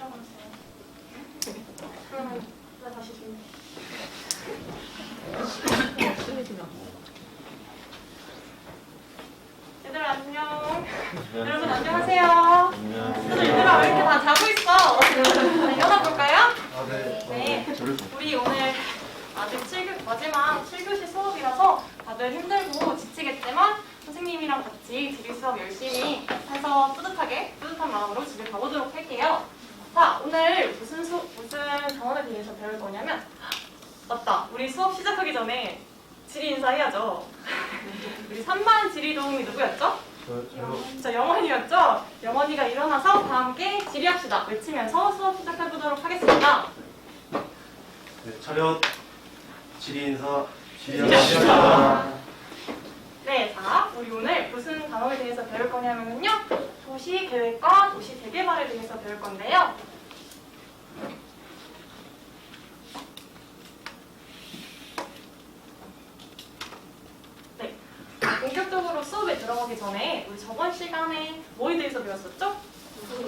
들어가세요. 그러면 나 다시 줄게. 얘들아 안녕. 여러분 안녕하세요. 얘들아 왜 이렇게 다 자고 있어? 일어나볼까요? 네. 우리 오늘 아직 마지막 7교시 수업이라서 다들 힘들고 지치겠지만 선생님이랑 같이 지리 수업 열심히 해서 뿌듯한 마음으로 집에 가보도록 할게요. 자, 오늘 무슨 단원에 대해서 배울 거냐면, 맞다, 우리 수업 시작하기 전에 지리 인사해야죠. 우리 3반 지리 도우미 누구였죠? 저 영원이었죠? 영원이가 일어나서 다 함께 지리합시다 외치면서 수업 시작해보도록 하겠습니다. 네, 차렷, 지리 인사, 지리합시다. 네, 자, 우리 오늘 무슨 단어에 대해서 배울 거냐면요, 도시계획과 도시재개발에 대해서 배울 건데요. 네, 본격적으로 수업에 들어가기 전에 우리 저번 시간에 뭐에 대해서 배웠었죠?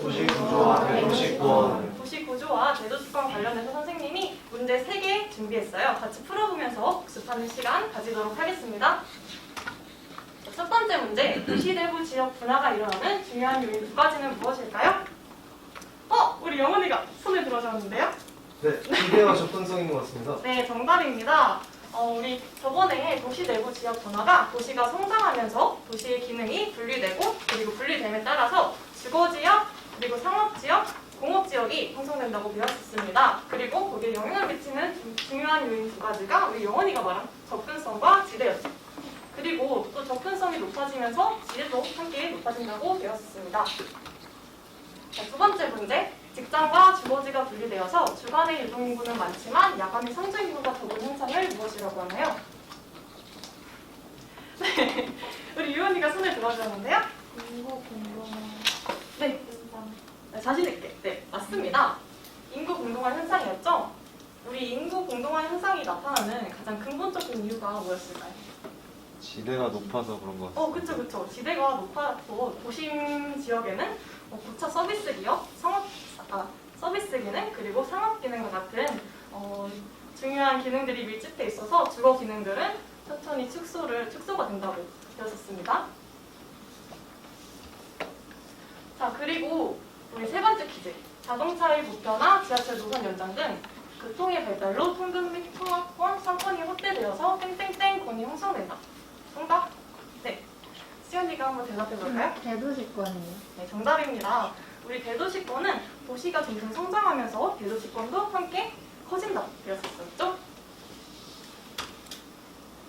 도시구조와 대도시권. 도시구조와 대도시권 관련해서 선생님이 문제 3개 준비했어요. 같이 풀어보면서 복습하는 시간 가지도록 하겠습니다. 첫 번째 문제, 도시 내부 지역 분화가 일어나는 중요한 요인 2가지는 무엇일까요? 우리 영원이가 손에 들어줬는데요? 네, 기대와 접근성인 것 같습니다. 네, 정답입니다. 우리 저번에 도시 내부 지역 분화가 도시가 성장하면서 도시의 기능이 분리되고, 그리고 분리됨에 따라서 주거지역, 그리고 상업지역, 공업지역이 형성된다고 배웠습니다. 그리고 거기에 영향을 미치는 중요한 요인 2가지가 우리 영원이가 말한 접근성과 지대였죠. 그리고 또 접근성이 높아지면서 지대도 함께 높아진다고 배웠습니다. 자, 두 번째 문제, 직장과 주거지가 분리되어서 주간의 유동인구는 많지만 야간의 상주인구가 적은 현상을 무엇이라고 하나요? 네, 우리 유원이가 손을 들어주었는데요. 인구 공동화 네, 현상. 네, 자신 있게. 네, 맞습니다. 인구 공동화 현상이었죠? 우리 인구 공동화 현상이 나타나는 가장 근본적인 이유가 뭐였을까요? 지대가 높아서 그런 것 같습니다. 그쵸. 지대가 높았고 도심 지역에는 고차 서비스 기업, 서비스 기능, 그리고 상업 기능과 같은 중요한 기능들이 밀집돼 있어서 주거 기능들은 천천히 축소가 된다고 배웠었습니다. 자, 그리고 우리 세 번째 퀴즈. 자동차의 보편화, 지하철 노선 연장 등 교통의 발달로 통근 및 통합권, 상권이 확대되어서 땡땡땡권이 형성된다. 정답? 네. 수연이가 한번 대답해볼까요? 대도시권이요. 네, 정답입니다. 우리 대도시권은 도시가 점점 성장하면서 대도시권도 함께 커진다 배웠었죠?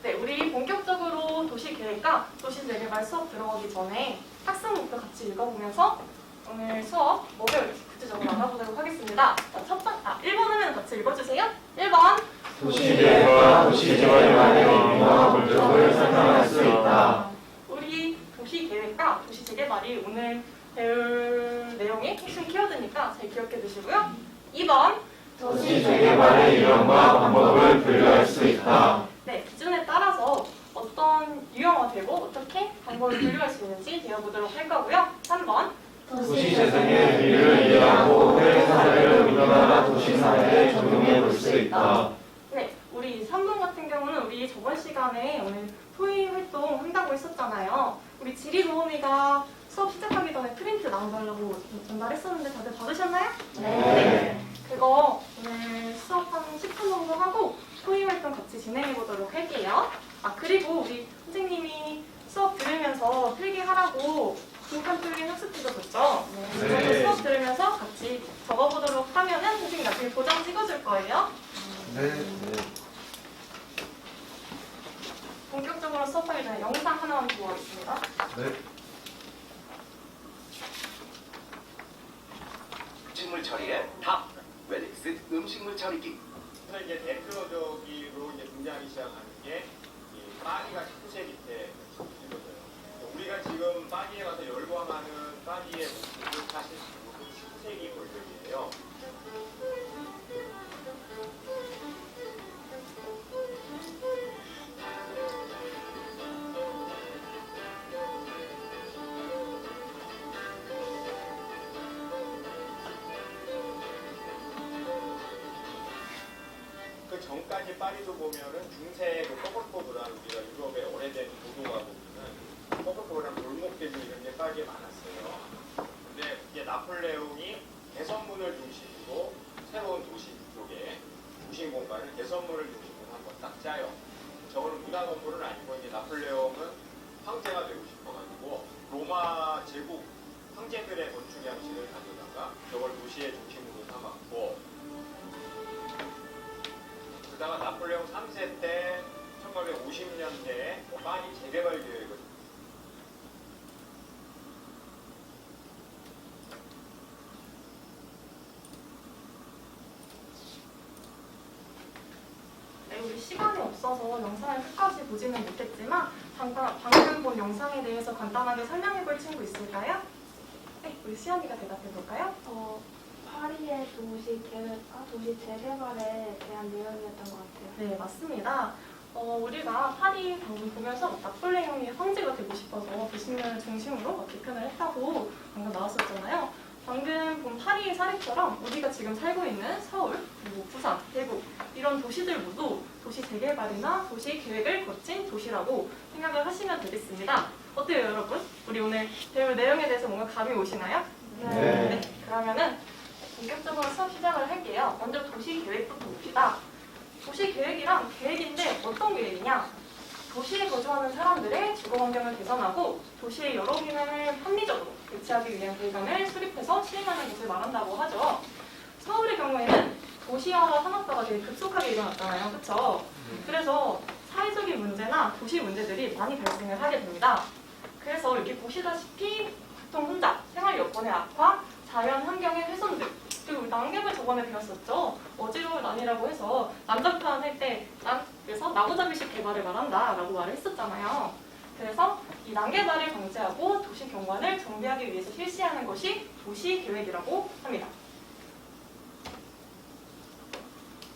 네, 우리 본격적으로 도시계획과 도시재개발 수업 들어가기 전에 학습 목표 같이 읽어보면서 오늘 수업 뭐 배울지 구체적으로 알아보도록 하겠습니다. 자, 1번 화면 같이 읽어주세요. 1번. 도시계획과 도시재개발에 관한 의미와 목적을 설명할 수 있다. 우리 도시계획과 도시재개발이 오늘 배울 내용의 핵심 키워드니까 잘 기억해 두시고요. 2번. 도시재개발의 유형과 방법을 분류할 수 있다. 네, 기준에 따라서 어떤 유형화되고 어떻게 방법을 분류할 수 있는지 배워보도록 할 거고요. 3번. 도시재생의 의미를 이해하고 해외 사례를 우리나라 도시사회에 적용해 볼 수 있다. 네, 우리 3번 같은 경우는 우리 저번 시간에 오늘 토의 활동 한다고 했었잖아요. 우리 지리 도우미가 수업 시작하기 전에 프린트 나눠달라고 전달했었는데 다들 받으셨나요? 네. 그거 오늘 수업 한 10분 정도 하고 토의 활동 같이 진행해 보도록 할게요. 그리고 우리 선생님이 수업 들으면서 필기하라고 중간 필기 학습지도 줬죠? 네. 수업 들으면서 같이 적어보도록 하면은 선생님 나중에 도장 찍어줄 거예요. 네. 본격적으로 수업하기 전에 영상 하나만 보고 가겠습니다. 네. 음식물 처리의 탑 웰릭스 음식물 처리기. 그래서 이제 대표적으로 이제 등장하기 시작하는 게 이 빠니가 19세기 때 이거죠. 우리가 지금 빠니에 가서 열광하는 빠니의 모습은 사실 19세기 골격이에요. 그 전까지 파리도 보면은 중세 그 퍼블포드라는 우리가 유럽의 오래된 도도가 보면은 퍼블포드라는 골목대교 이런 게 파리에 많았어요. 근데 이제 나폴레옹이 개선문을 중심으로 새로운 도시 쪽에 중심 공간을 개선문을 중심으로 한번 딱 짜요. 저거는 문화 건물은 아니고 이제 나폴레옹은 황제가 되고 싶어가지고 로마 제국 황제들의 건축 양식을 가져다가 저걸 도시의 중심으로 삼았고, 그러다가 나폴레옹 3세 때 1950년대에 파리 재개발 계획을 네, 우리 시간이 없어서 영상을 끝까지 보지는 못했지만 방금 본 영상에 대해서 간단하게 설명해 볼 친구 있을까요? 네, 우리 시연이가 대답해 볼까요? 파리의 도시 계획과 도시 재개발에 대한 내용이었던 것 같아요. 네, 맞습니다. 우리가 파리 방금 보면서 나폴레옹이 황제가 되고 싶어서 도시를 중심으로 개편을 했다고 방금 나왔었잖아요. 방금 본 파리의 사례처럼 우리가 지금 살고 있는 서울, 그리고 부산, 대구 이런 도시들 모두 도시 재개발이나 도시 계획을 거친 도시라고 생각을 하시면 되겠습니다. 어때요, 여러분? 우리 오늘 배울 내용에 대해서 뭔가 감이 오시나요? 네. 그러면은 본격적으로 수업 시작을 할게요. 먼저 도시 계획부터 봅시다. 도시 계획이란 계획인데 어떤 계획이냐? 도시에 거주하는 사람들의 주거 환경을 개선하고 도시의 여러 기능을 합리적으로 배치하기 위한 계획안을 수립해서 시행하는 것을 말한다고 하죠. 서울의 경우에는 도시화와 산업화가 되게 급속하게 일어났잖아요. 그렇죠? 그래서 사회적인 문제나 도시 문제들이 많이 발생을 하게 됩니다. 그래서 여기 보시다시피 교통 혼잡, 생활 여건의 악화, 자연 환경의 훼손 등, 그리고 난개발 저번에 배웠었죠. 어지러울 난이라고 해서 남자편 할 때 그래서 나무잡이식 개발을 말한다라고 말을 했었잖아요. 그래서 이 난개발을 방지하고 도시 경관을 정비하기 위해서 실시하는 것이 도시계획이라고 합니다.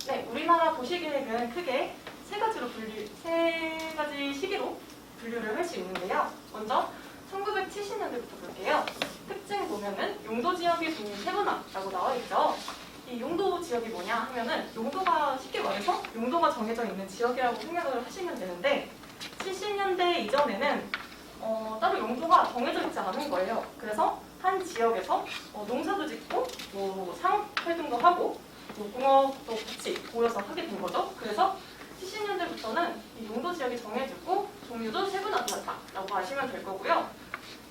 네, 우리나라 도시계획은 크게 세 가지 시기로 분류를 할 수 있는데요. 먼저 1970년대부터 볼게요. 특징 보면은 용도 지역의 종류 세분화라고 나와 있죠. 이 용도 지역이 뭐냐 하면은 용도가 쉽게 말해서 용도가 정해져 있는 지역이라고 생각을 하시면 되는데 70년대 이전에는 따로 용도가 정해져 있지 않은 거예요. 그래서 한 지역에서 농사도 짓고 상업 활동도 하고 공업도 같이 모여서 하게 된 거죠. 그래서 70년대부터는 이 용도 지역이 정해지고 종류도 세분화되었다라고 아시면 될 거고요.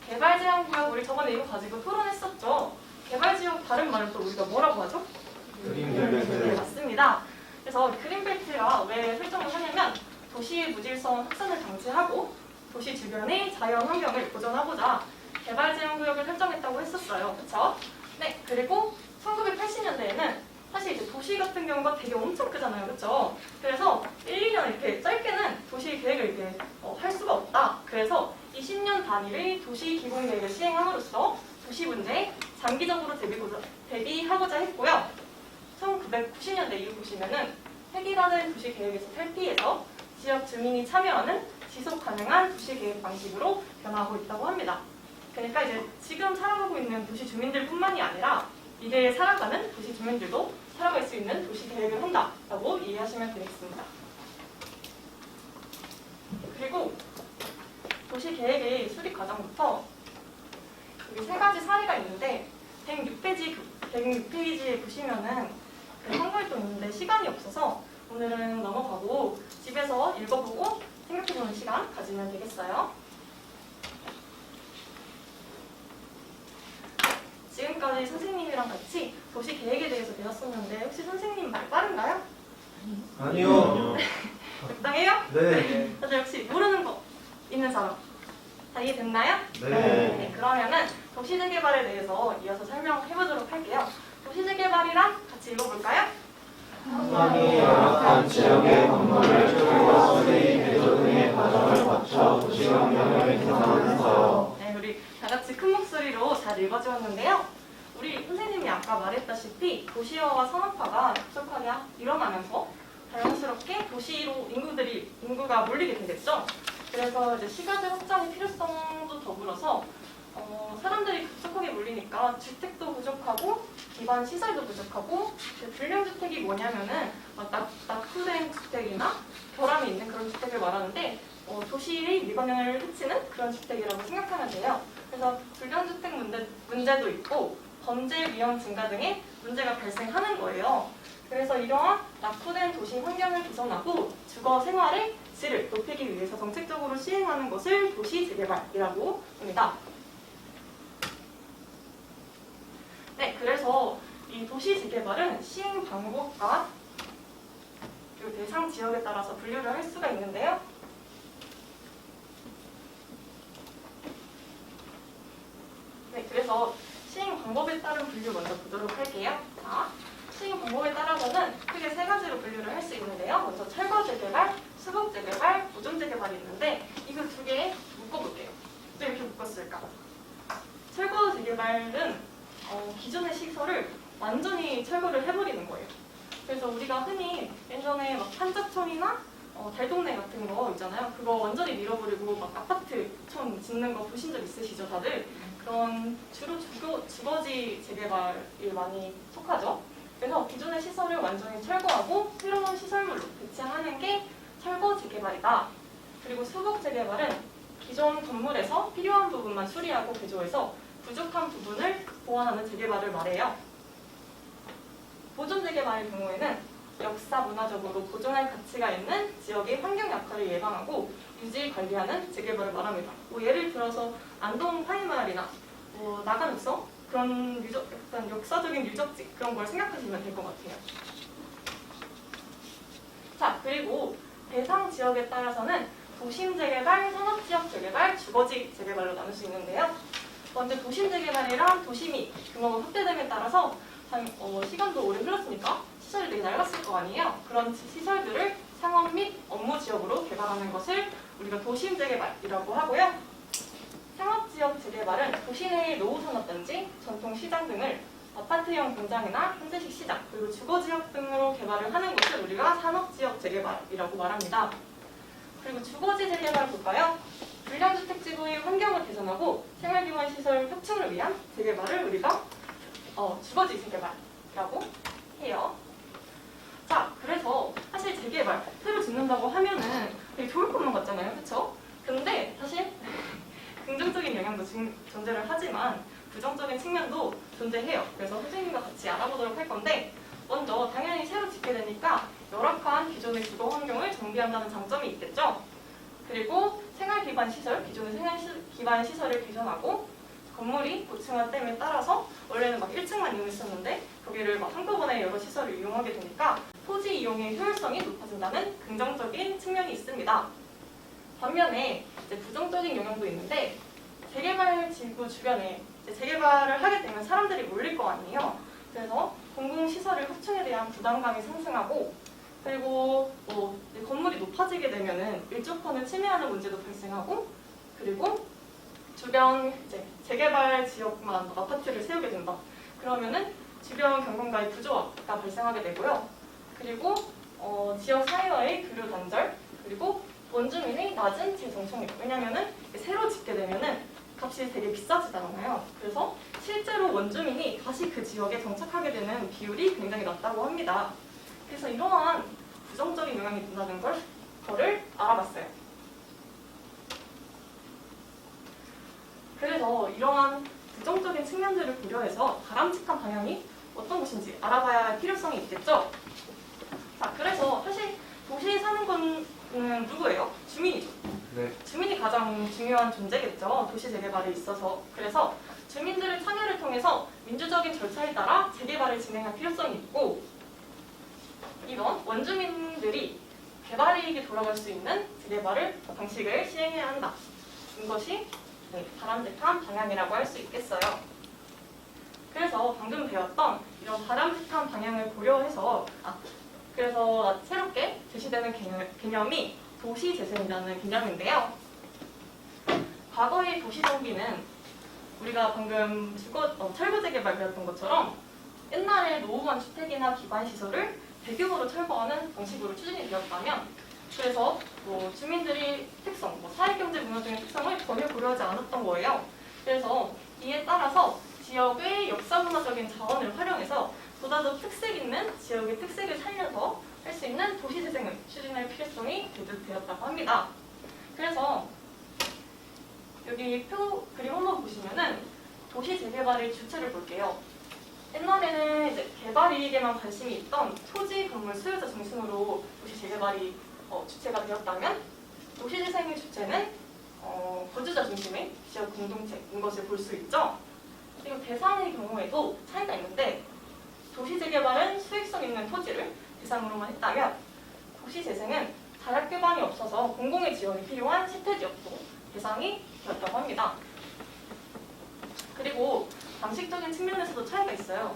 개발제한구역 우리 저번에 이거 가지고 토론했었죠. 개발지역 다른 말은 또 우리가 뭐라고 하죠? 네, 맞습니다. 그래서 그린벨트가 왜 설정을 하냐면 도시의 무질서한 확산을 방지하고 도시 주변의 자연 환경을 보존하고자 개발제한구역을 설정했다고 했었어요. 그렇죠? 네, 그리고 1980년대에는 사실 이제 도시 같은 경우가 되게 엄청 크잖아요. 그렇죠? 그래서 1, 2년 이렇게 짧게는 도시 계획을 이렇게 할 수가 없다. 그래서 20년 단위의 도시 기본 계획을 시행함으로써 도시 문제에 장기적으로 대비하고자 했고요. 1990년대 이후 보시면은 획일화된 도시 계획에서 탈피해서 지역 주민이 참여하는 지속 가능한 도시 계획 방식으로 변화하고 있다고 합니다. 그러니까 이제 지금 살아가고 있는 도시 주민들뿐만이 아니라 미래에 살아가는 도시 주민들도 살아갈 수 있는 도시 계획을 한다라고 이해하시면 되겠습니다. 그리고 도시 계획의 수립 과정부터 여기 세 가지 사례가 있는데 106페이지에 보시면은 그 한글도 있는데 시간이 없어서 오늘은 넘어가고 집에서 읽어보고 생각해보는 시간 가지면 되겠어요. 지금까지 선생님이랑 같이 도시 계획에 대해서 배웠었는데 혹시 선생님 말 빠른가요? 아니요. 적당해요? 네. 다들 혹시 모르는 거 있는 사람 다 이해됐나요? 네. 그러면은 도시재개발에 대해서 이어서 설명해보도록 할게요. 도시재개발이랑 같이 읽어볼까요? 사람이 열악한 지역의 건물을 초기와 서리 개조 등의 과정을 거쳐 도시 환경을 개선하면서. 네, 우리 다 같이 큰 목소리로 잘 읽어주었는데요. 우리 선생님이 아까 말했다시피 도시화와 산업화가 급속하게 일어나면서 자연스럽게 도시로 인구가 몰리게 되겠죠. 그래서 이제 시가지 확장의 필요성도 더불어서 사람들이 급속하게 몰리니까 주택도 부족하고 기반 시설도 부족하고 불량주택이 뭐냐면은 낙후된 주택이나 결함이 있는 그런 주택을 말하는데 도시의 미관을 해치는 그런 주택이라고 생각하면 돼요. 그래서 불량주택 문제도 있고 범죄 위험 증가 등의 문제가 발생하는 거예요. 그래서 이러한 낙후된 도시 환경을 개선하고 주거 생활의 질을 높이기 위해서 정책적으로 시행하는 것을 도시 재개발이라고 합니다. 네, 그래서 이 도시 재개발은 시행 방법과 그리고 대상 지역에 따라서 분류를 할 수가 있는데요. 네, 그래서 시행 방법에 따른 분류 먼저 보도록 할게요. 자, 시행 방법에 따라서는 크게 세 가지로 분류를 할 수 있는데요. 먼저 철거 재개발, 수복 재개발, 보존 재개발이 있는데 이거 두 개 묶어볼게요. 왜 이렇게 묶었을까? 철거 재개발은 기존의 시설을 완전히 철거를 해버리는 거예요. 그래서 우리가 흔히 예전에 막 한자촌이나 달동네 같은 거 있잖아요. 그거 완전히 밀어버리고 막 아파트촌 짓는 거 보신 적 있으시죠, 다들? 그런 주로 주거지 재개발이 많이 속하죠. 그래서 기존의 시설을 완전히 철거하고 새로운 시설물로 대체하는 게 철거 재개발이다. 그리고 수복 재개발은 기존 건물에서 필요한 부분만 수리하고 개조해서 부족한 부분을 보완하는 재개발을 말해요. 보존 재개발의 경우에는 역사 문화적으로 보존할 가치가 있는 지역의 환경 약화를 예방하고 유지 관리하는 재개발을 말합니다. 예를 들어서 안동 파이마을이나 나간읍성 그런 약간 역사적인 유적지 그런 걸 생각하시면 될 것 같아요. 자, 그리고 대상 지역에 따라서는 도심 재개발, 산업지역 재개발, 주거지 재개발로 나눌 수 있는데요. 먼저 도심 재개발이랑 도심이 규모가 확대됨에 따라서 시간도 오래 흘렀으니까 시설이 되게 낡았을 거 아니에요. 그런 시설들을 상업 및 업무 지역으로 개발하는 것을 우리가 도심 재개발이라고 하고요. 상업지역 재개발은 도시 내의 노후산업단지, 전통시장 등을 아파트형 공장이나 현대식 시장, 그리고 주거지역 등으로 개발을 하는 것을 우리가 산업지역 재개발이라고 말합니다. 그리고 주거지 재개발 볼까요? 불량주택지구의 환경을 개선하고 생활기반 시설 확충을 위한 재개발을 우리가 주거지 재개발이라고 해요. 자, 그래서 사실 재개발, 새로 짓는다고 하면은 되게 좋을 것만 같잖아요, 그렇죠? 근데 사실 긍정적인 영향도 존재를 하지만 부정적인 측면도 존재해요. 그래서 선생님과 같이 알아보도록 할 건데 먼저 당연히 새로 짓게 되니까 열악한 기존의 주거 환경을 정비한다는 장점이 있겠죠. 그리고 생활 기반 시설, 기존의 생활 기반 시설을 개선하고 건물이 고층화됨에 따라서 원래는 막 1층만 이용했었는데 거기를 막 한꺼번에 여러 시설을 이용하게 되니까 토지 이용의 효율성이 높아진다는 긍정적인 측면이 있습니다. 반면에 이제 부정적인 영향도 있는데 재개발 지구 주변에 재개발을 하게 되면 사람들이 몰릴 거 아니에요. 그래서 공공시설의 확충에 대한 부담감이 상승하고 그리고 건물이 높아지게 되면은 일조권을 침해하는 문제도 발생하고 그리고 주변 재개발 지역만 아파트를 세우게 된다. 그러면은 주변 경관과의 부조화가 발생하게 되고요. 그리고 지역 사회와의 교류 단절 그리고 원주민의 낮은 재정착률. 왜냐면은 새로 짓게 되면은 값이 되게 비싸지잖아요. 그래서 실제로 원주민이 다시 그 지역에 정착하게 되는 비율이 굉장히 낮다고 합니다. 그래서 이러한 부정적인 영향이 된다는 거를 알아봤어요. 그래서 이러한 부정적인 측면들을 고려해서 바람직한 방향이 어떤 것인지 알아봐야 할 필요성이 있겠죠. 자, 그래서 사실 도시에 사는 건 누구예요? 주민이죠. 네. 주민이 가장 중요한 존재겠죠. 도시 재개발에 있어서. 그래서 주민들의 참여를 통해서 민주적인 절차에 따라 재개발을 진행할 필요성이 있고 이런 원주민들이 개발이익이 돌아갈 수 있는 재개발을 방식을 시행해야 한다. 이것이 바람직한 방향이라고 할 수 있겠어요. 그래서 방금 배웠던 이런 바람직한 방향을 고려해서 그래서 새롭게 제시되는 개념이 도시재생이라는 개념인데요. 과거의 도시정비는 우리가 방금 철거 재개발 배웠던 것처럼 옛날에 노후한 주택이나 기반시설을 대규모로 철거하는 방식으로 추진이 되었다면 그래서 주민들이 특성, 사회경제 문화 등의 특성을 전혀 고려하지 않았던 거예요. 그래서 이에 따라서 지역의 역사문화적인 자원을 활용해서 보다 더 특색 있는 지역의 특색을 살려서 할 수 있는 도시재생을 추진할 필요성이 대두되었다고 합니다. 그래서 여기 표 그림 한번 보시면은 도시 재개발의 주체를 볼게요. 옛날에는 이제 개발 이익에만 관심이 있던 토지, 건물, 소유자 중심으로 도시 재개발이 주체가 되었다면 도시재생의 주체는 거주자 중심의 지역 공동체인 것을 볼 수 있죠. 그리고 대상의 경우에도 차이가 있는데 도시 재개발은 수익성 있는 토지를 대상으로만 했다면 도시재생은 자력 기반이 없어서 공공의 지원이 필요한 시태지역도 대상이 되었다고 합니다. 그리고 방식적인 측면에서도 차이가 있어요.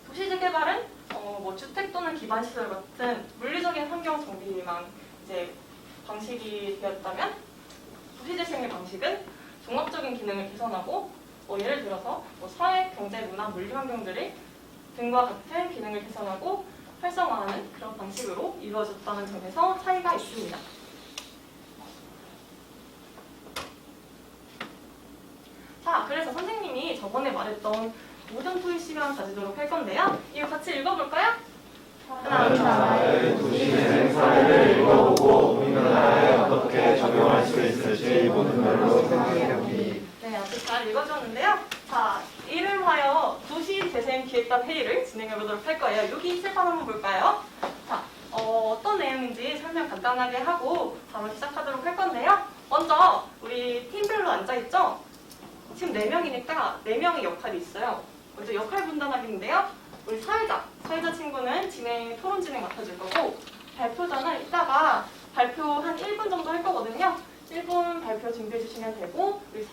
도시재개발은 뭐 주택 또는 기반시설 같은 물리적인 환경 정비만 이제 방식이 되었다면 도시재생의 방식은 종합적인 기능을 개선하고 예를 들어서 사회, 경제, 문화, 물리 환경들을 등과 같은 기능을 개선하고 활성화하는 그런 방식으로 이루어졌다는 점에서 차이가 있습니다. 자, 그래서 선생님이 저번에 말했던 모든 토의 시간 가지도록 할 건데요. 이거 같이 읽어볼까요? 우리나라의 도시재생 사례를 읽어보고 우리나라에 어떻게 적용할 수 있을지 모든 말로 생각해보기. 네, 아주 잘 읽어주었는데요. 자, 이름하여 도시재생기획단 회의를 진행해보도록 할 거예요. 여기 칠판 한번 볼까요? 자, 어떤 내용인지 설명 간단하게 하고 바로 시작하도록 할 건데요. 먼저 우리 팀별로 앉아있죠? 지금 4명이니까 4명의 역할이 있어요. 먼저 역할 분담하기인데요. 우리 사회자 친구는 토론 진행 맡아줄 거고 발표자는 이따가 발표 한 1분 정도 할 거거든요. 1분 발표 준비해 주시면 되고 우리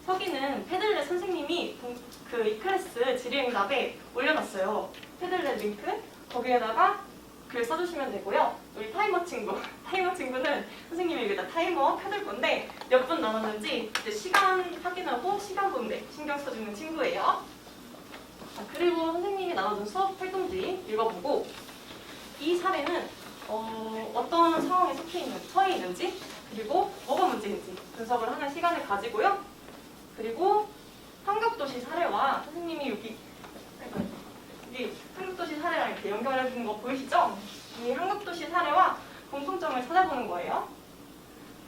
서기는 패들렛 선생님이 이 클래스 질의응답에 올려놨어요. 패들렛 링크 거기에다가 글 써주시면 되고요. 우리 타이머 친구는 선생님이 여기다 타이머 켜둘 건데 몇 분 남았는지 이제 시간 확인하고 시간 분배 신경 써주는 친구예요. 그리고 선생님이 나눠준 수업 활동지 읽어보고 이 사례는 어떤 상황에 처해 있는지 그리고 뭐가 문제인지 분석을 하는 시간을 가지고요. 그리고 환경도시 사례와 선생님이 여기 한국도시 사례랑 이렇게 연결해주는 거 보이시죠? 이 한국도시 사례와 공통점을 찾아보는 거예요.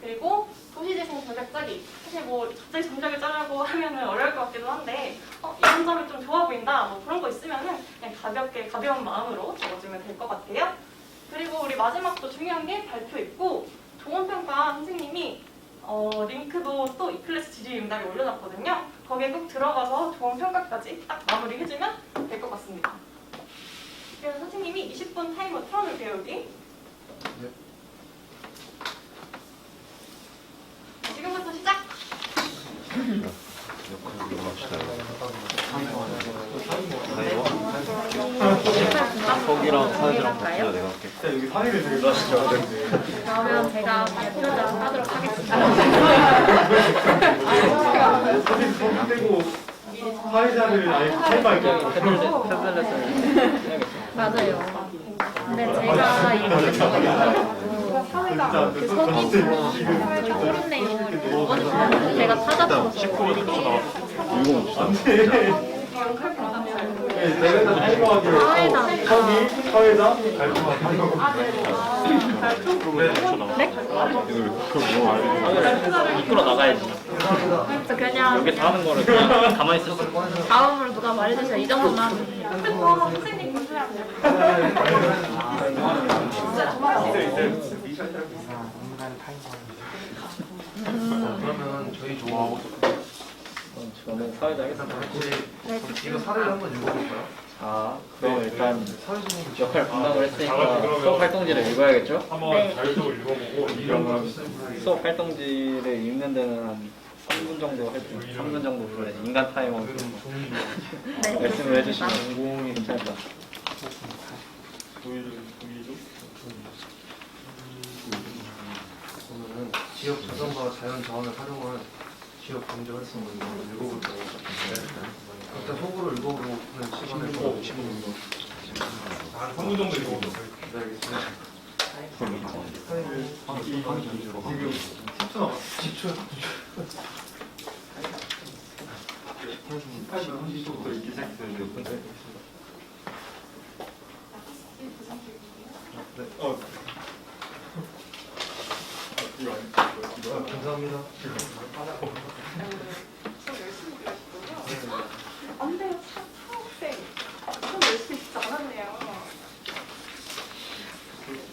그리고 도시재생 전략 짜기. 사실 갑자기 전략을 짜려고 하면 어려울 것 같기도 한데 이런 점이 좀 좋아 보인다. 그런 거 있으면은 그냥 가벼운 마음으로 적어주면 될 것 같아요. 그리고 우리 마지막 또 중요한 게 발표 있고 조언평가 선생님이 링크도 또 이 클래스 질의응답에 올려놨거든요. 거기에 꼭 들어가서 조언평가까지 딱 마무리해주면 될 것 같습니다. 그래서 선생님이 20분 타이머 틀어놓을게요, 여기. 네. 지금부터 시작! 석이랑 사연이랑 바꾸자 내가 할게. 여기 사례를 들고 하시죠. 그러면 제가 발표자 하도록 하겠습니다. 사진 손 떼고 사회자를 아예 탈바할게요. 맞아요. 근데 제가 이렇게 그 서기 저희 토론 내용을 읽어주시면 제가 찾아서 내가 다 탈바하기로 했고 서기, 사회자, 이끌어 나가야지. 그냥 여기 다 하는 거를 그냥 가만히 있었어. 다음으로 누가 말해주세요. 이 정도만 하면 돼요. 선생님 공부하세요. 그러면 저희 좋아하고 저는 사회자 하겠습니다. 이거 사례를 한번 읽어볼까요? 자, 그럼 일단 사회자님 역할 분담을 했으니까 수업 활동지를 읽어야겠죠? 한번 자율적으로 읽어보고 그러면 수업 활동지를 읽는 데는 한 3분 정도 할게요. 3분 정도 그래. 인간 타이머 말씀을 해주시면 괜찮을 것 같아요. 오늘은 지역 자산과 자연 자원을 활용한 지역 경제 활성을 읽어볼 것 같은데 일단 속으로 읽어보는 시간을 좀 3분 정도 읽어보도록 네, 알겠습니다. 사례를 10초 남았어요. 10초. 감사합니다. 수업 열심히 들으시고요. 안 돼요, 사학생. 수업 열심히 진짜 안 왔네요.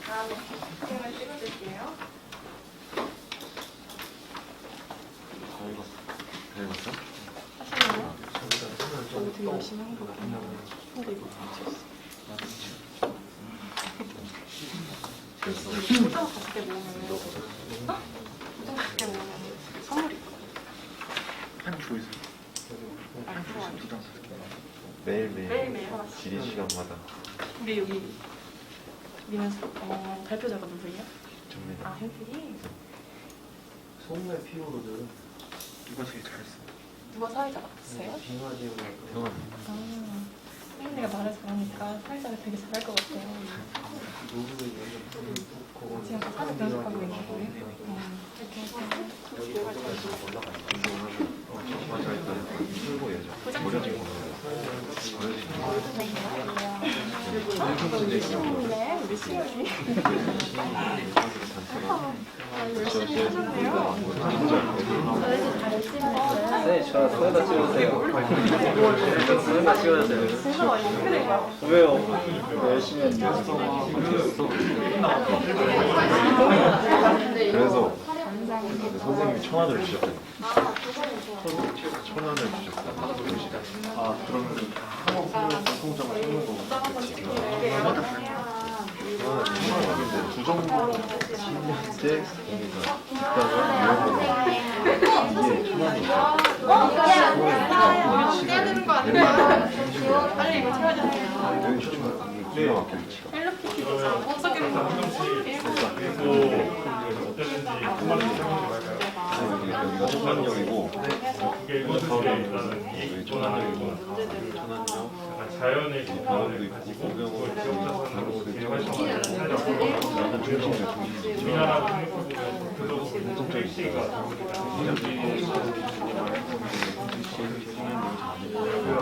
다음에 사진을 찍어줄게요. 다 읽었어? 하시나요? 저도 되게 열심히 한 거 같아요. 근데 이거 맞췄어. 도장 5개 모으면 도장 5개 모으면 선물이 있거든요. 한 조이서 안 들어와요. 매일매일 매일매일 하나씩. 지리 시간마다 우리 여기 우리는 발표자가 누구예요? 접니다. 아, 현필이? 소문의 피오로드 누가 제일 잘했어? 누가 사회자 같으세요? 빙하지우가 형아. 아, 혜인이가 말을 잘하니까 사회자를 되게 잘할 것 같아요. 노브의 연장 그거 지금 사회 연습하고 있는 거예요? 이렇게 풀고 예정. 버려진 거. 네, 우리 수영이. 열심히 하셨네요. 네, 저 소에다 찍어주세요. 소에다 찍어주세요. 진짜 많이 어떻게 된 거야? 왜요? 열심히 했는데. 그래서 선생님이 천안을 주셨거든요. 천안을 주셨어요. 아, 그러면 한국 공통점을 찾는 거고. 두 정도 진짜 떼야 되는 거 아니야? 빨리 이거 채워야 돼요. 여기 기가 막혀 위치가. 헬로키티도 잘 없어지는 거 여기가 천안역이고 그게 천안역이라는 여기 천안역이고 천안역 자연의 병원도 있고 공병원 병원도 있고 약간 중심이야 중심. 우리나라 보면 글씨가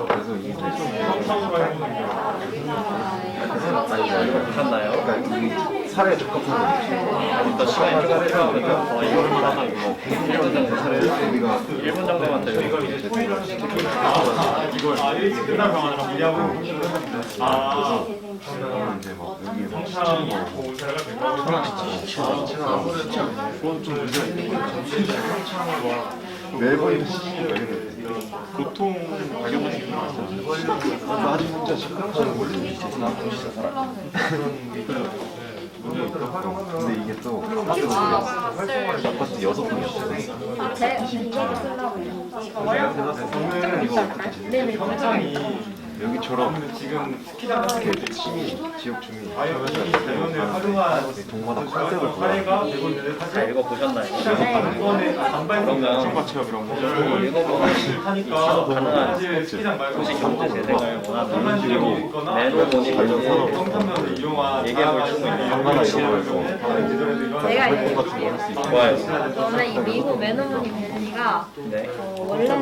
그래서 이게 성성으로 해보는 게 보셨나요? 그러니까 이 살에 적합한 더 시간이 좀 필요하니까 이거를 하나 이거 1분 정도 차례 우리가 1분 정도만 더 이걸 이거 이제 토의를 이걸 일찍 끝날 병원이랑 얘기하고 이제 막 여기 막 성창 시청 거 보호자가 되고 그건 좀 문제가 있는 거 매번 보통 가격은 지금 아직 진짜 심각한 걸로 있잖아. 진짜 살아. 근데 이게 또 아파트 6평이었어요. 이거 어떻게 재생해요? 여기처럼 지금 시민, 지역 주민 대원을 활용한 동마다 컨셉을 사례가 대본들을 다 읽어보셨나요? 이번에 그러면 체험 이런 거 읽어보면 하니까 가능한 스키장 말고 도시 경제 재생을 원하는 일반적으로 있거나 내놓으니 성탄면을 이용한 얘기해볼 수 있는 하나 이런 거 내가 활동 같은 거 할 수 있고 좋아요. 저는 이 미국 매너무니 밸리가 네. 원래는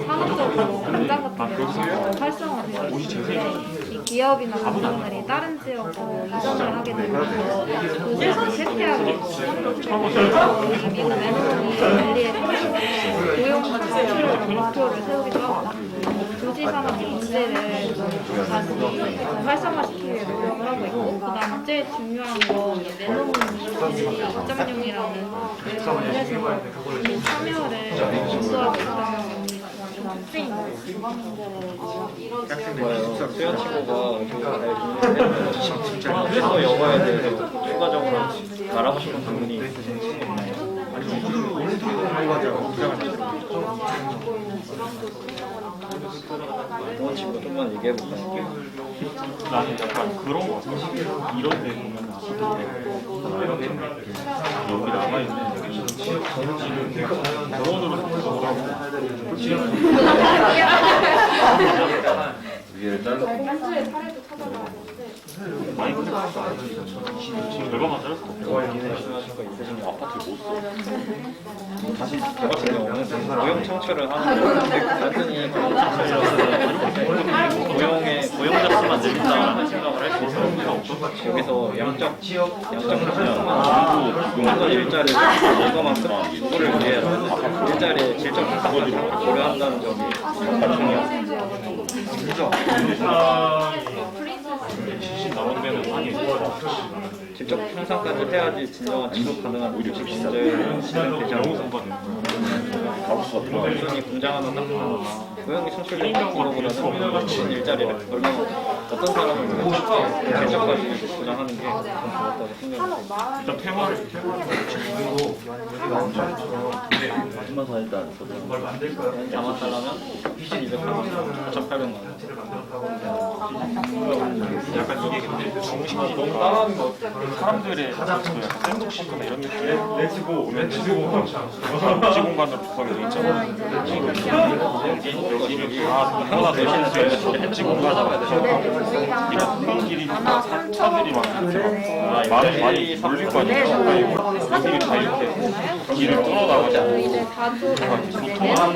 산업적으로 공장 같은 데서 활성화되어 있는데 이 기업이나 공장들이 다른 지역으로 이전을 하게 되면서 그곳을 쇠퇴하게 이 미국 매너무니 밸리의 고용 창출을 목표를 세우기도 하고 도시 산업 경제를 다시 활성화시키기 위해 노력을 하고 있고 그다음 제일 중요한 건 매너무니 2.0이라는 그래서 이 참여를 인수하고 있다는 겁니다. 좋아요. 수현 친구가 그래서 영화에 대해서 추가적으로 말하고 싶은 부분이 있으신지 동원 친구 좀만 얘기해볼까요? 나는 약간 그런 거 같아. 이런 데 보면 여기 남아있는 지금 대원으로 성공을 하고 위에를 자르고 현주의 사례도 찾아봐야 되는데 많이 끝났어. 지금 결과만 잘랐어. 아파트 못 써. 다시 저 같은 경우는 고용 청취를 하는데 단순히 고용자 수만 늘린다는 생각을 할 수 있어요. 여기서 양적 공간 일자리를 이거만큼 누구를 위해 일자리의 질적 향상까지 고려한다는 점이 중요해요. 지신 나오는 데는 많이 질적 향상까지 해야지 진정한 지속 가능한 우주식 경제를 진행되지 않고 단순히 공장하는 딱 고용이 창출된 것보다는 무슨 일자리를 얼마나 어떤 사람을 질적까지 보장하는 게 더 좋았다고 생각합니다. 일단 테마를 마지막 다 일단 뭘 만들까요? 담았다면 2,200만 원, 4,800만 원. 약간 이게 근데 정신이 너무 따라하는 것 같아. 사람들의 약간 샌드복싱이나 이런 느낌. 레츠고 지공간으로 구성이 돼 있잖아. 여기를 하나 대신해서 엣지공간 이런 길이 차들이 막 많이 몰릴 거 아니야. 여기를 다 이렇게 길을 뚫어나가지고 보통 하면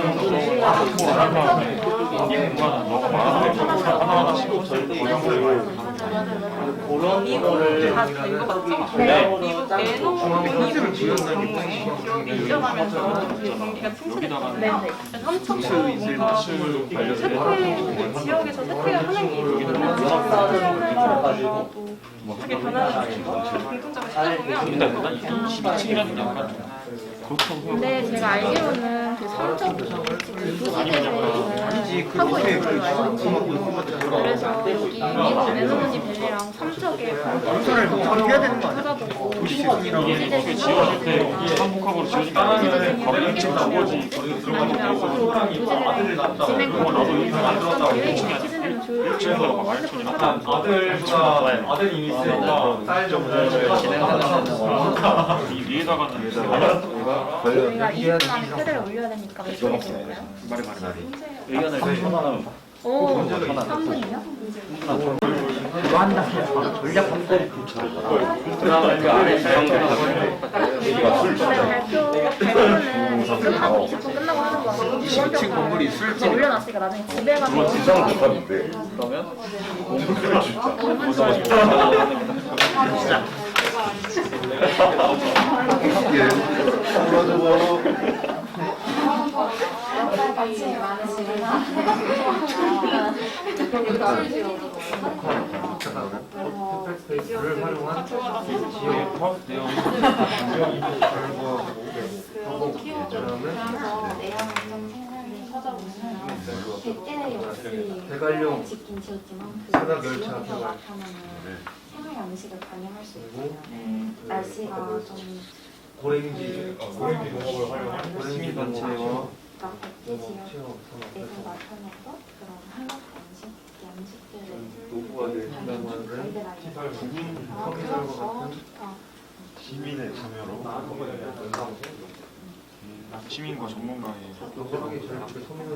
이 공간은 너무 많아서 하나하나씩 미국 다 이거 맞죠? 미국 내놓은 이전하면서 경기가 침체됐잖아요. 3천 뭔가 세태 지역에서 세태를 하는 게 되게 변화를 공통점을 찾아보면 22층이라는 게 약간 근데 제가 알기로는 그 성적 도시계획을 하고 있는 걸로 알고 있거든요. 그래서 여기 미국 메소노니 밸리랑 삼척에 해야 되는 거 아니야? 찾아보고 이게 지어질 때 한복합으로 지어진 게 아니라 바로 1층 나머지 진행하고 나도 여기 만들었다고 계획이 시즌은 좋을 1층에서 막 알촌이 나타나 아들 이미 있으니까 딸 정도를 이 위에다가는 저희가 20분 안에 표를 올려야 되니까 몇 분이 될까요? 의견을 전환하면 오, 3분이요? 그 안에 사용되는 발표는 끝나고 20분 끝나고 하는 거 아니에요? 2층 건물이 술집 올려놨으니까 나중에 집에 가서 그러면 관심이 많으시구나. 스페이스를 활용한 지역 대관령 산악 열차 개발 생활 양식을 반영할 수 있고 날씨가 좀 고랭지 농업을 활용한 시민 단체와 백지 지역에서 나타내서 그런 한국 양식들을 노후화를 담당하는 서기설과 같은 시민의 참여로 시민과 전문가의 노후하기 전에 소민은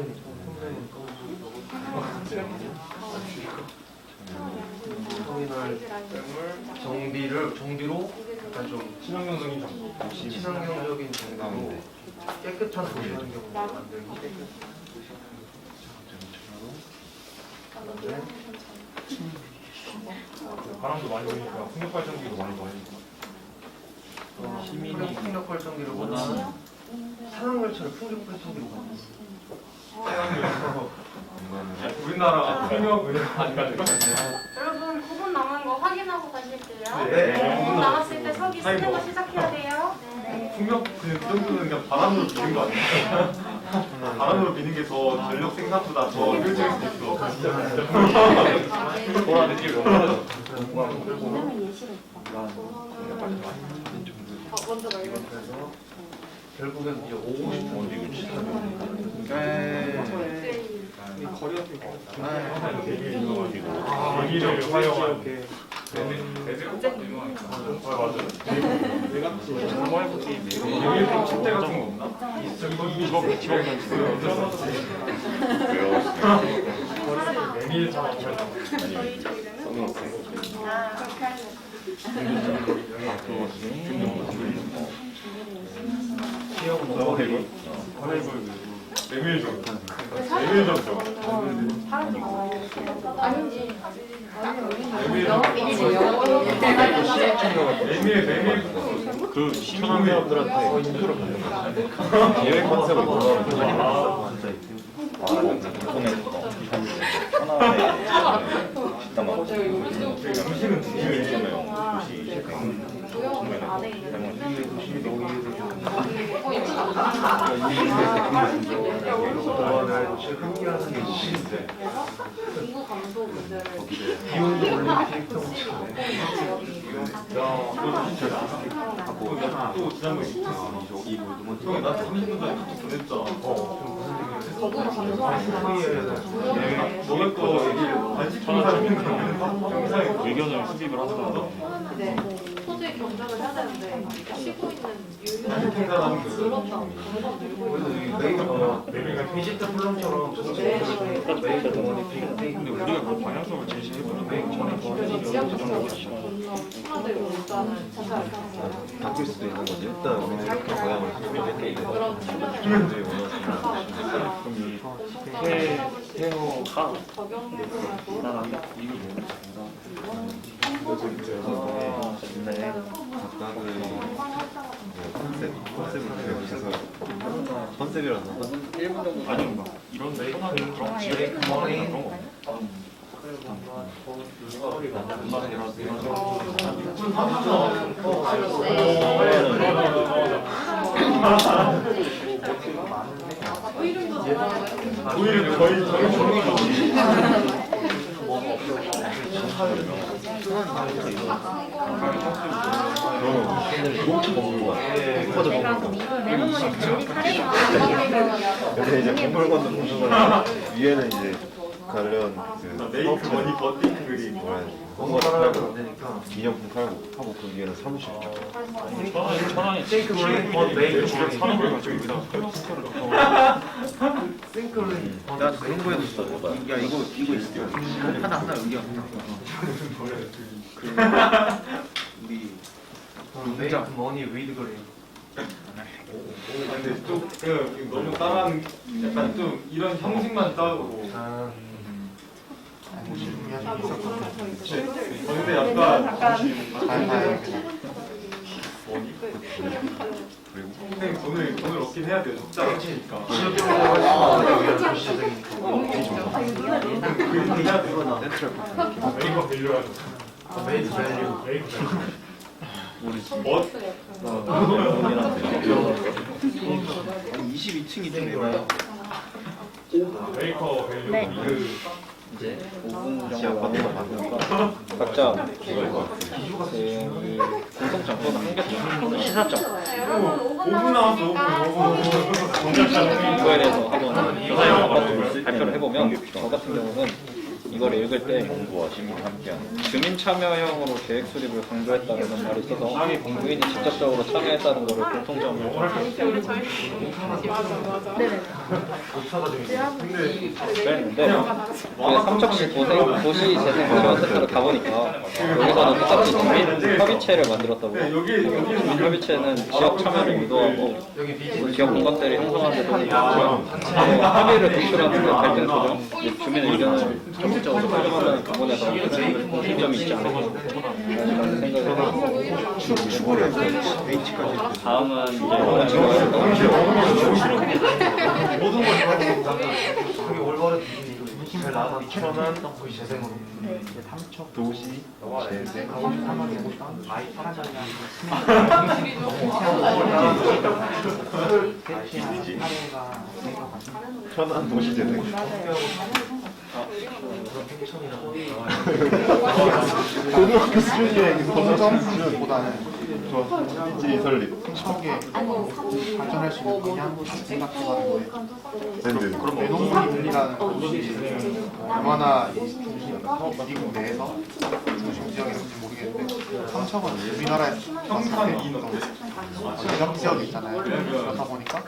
성인을 정비로 약간 좀 친환경적인 정비로 깨끗한 도시 환경을 만들기. 바람도 많이 부니까 풍력 발전기도 많이 돌리니까 시민이 풍력 발전기를 원하는 산악 열차를 풍력 발전기로 만들고. 우리나라 풍력을 안 가지고 여러분 9분 남은 거 확인하고 가실게요. 네. 9분 남았을 때 서기 쓰는 거 시작해야 돼요. 풍력 그냥 그 정도는 그냥 바람으로 비는 거 아니야? 바람으로 비는 게 더 전력 생산보다 더 효율적일 수 있어. 돌아는 게 왜냐면 예시가 있다. 먼저 말고. 그래서 결국엔 이제 오고 싶은 전기력을 활용한 모바일 게임 여기 침대 같은 거 없나? 직업 비밀 산업 활동. 메밀전죠. 그 시민들한테 인프를 받는 거야. 계획 컨셉을 몰라서 함께하는 게 시인데 비용도 올림픽 통치 또 지난 거 있어. 나 30분 전에 카톡 보냈잖아. 너가 또 관심 사람이 의견을 수립을 한다. 소재 경작을 해야 되는데 쉬고 있는 메밀가 피지트 플럼처럼 근데 우리가 그 방향성을 제시해보는데 바뀔 수도 있는 거지. 일단 우리는 이렇게 방향을 수립했는데 태호가 각각의 컨셉을 배우셔서 컨셉이라서 1분 정도 아니 막 이런 편한 그런 지역 그런 거 오히려 저희 제가 네모노니 젤리 카레가 근데 이제 건물건도 보는 거는 위에는 이제 관련 그 메이크 머니 버팅 그림 뭐라 해야 되지? 건설하면 안 되니까 기념품 팔고 하고 그 위에는 사무실 쪽. 천원이 싱크 롤링 메이크 주력 산업을 가지고 여기다가 컬러스터를 넣고 싱크 롤링 나 그런 거에도 있어. 야 이거 있어. 하나 여기 우리 메이크 머니 위드 그림 근데 좀 너무 따라하는 약간 좀 이런 형식만 따고 근데 약간 선생님 돈을 얻긴 해야 돼요. 적자 치니까. 그림 해야 돼요. 메이커 밸류하죠. 메이크 밸류 메이커 밸류. 아니 22층이 좀 애매해요. 메이커 밸류. 네. 이제 5분 정도 남으니까 각자 이 공통점 또는 한계점, 시사점 5분 남았어. 5분. 이거에 대해서 한번 발표를 해보면 저 같은 경우는 이걸 읽을 때 정부와 시민이 함께하는 주민 참여형으로 계획 수립을 강조했다는 말이 있어서 국민이 직접적으로 참여했다는 것을 공통점으로 했는데 삼척시 도시재생 지원센터를 가보니까 여기서는 똑같이 주민 협의체를 만들었다고. 주민 협의체는 지역 참여를 유도하고 지역 공간들이 형성하는 데 도움이 되고요. 합의를 도출하는 데 갈등 조정, 주민의 의견을 적극적으로 활용하는 부분에서 공통점이 있지 않을까 라는 생각을 해요. 다음은 이제 모든 걸 좋아하고 그게 올바른 잘 나가 2천원 거의 재생으로 도시 재생 아이 천안 도시 재생. 고등학교 수준이야 이게 고등학교 수준보다는 지 설립. 풍성하게 발전할 수 있는 방향 생각해가는 거예요. 밴드. 그럼 외동문이 들리라는 것이 얼마나 미국 내에서 중심 지역인지 모르겠는데 삼척은 우리나라에서 대적 지역이 있잖아요. 그러다 보니까